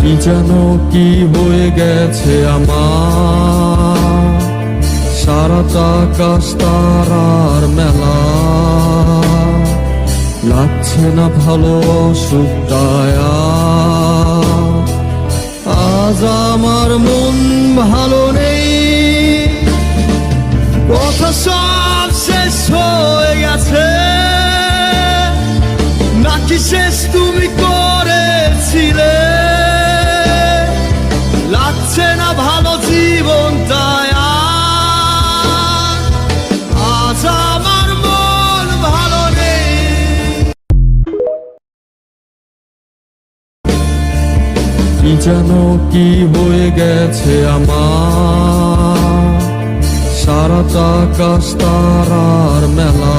কি যেন কি হয়ে গেছে আমার, সারাটা আকাশ তারার মেলা, লাগছে না ভালো অসুখটায় আজ আমার মন ভালো নেই। কথা সব শেষ হয়ে গেছে নাকি শেষ তুমি করেছিলে, লাগছে না ভালো জীবনটায় আজ আমার মন ভালো নেই। কি যেন কি হয়ে গেছে আমার, সারাটা আকাশ তারার মেলা,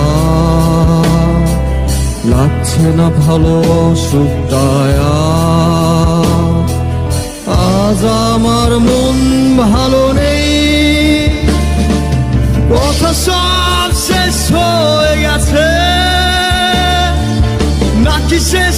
লাগছে না ভালো অসুখটায় আজ আমার মন ভালো নেই। কথা সব শেষ হয়ে গেছে নাকি শেষ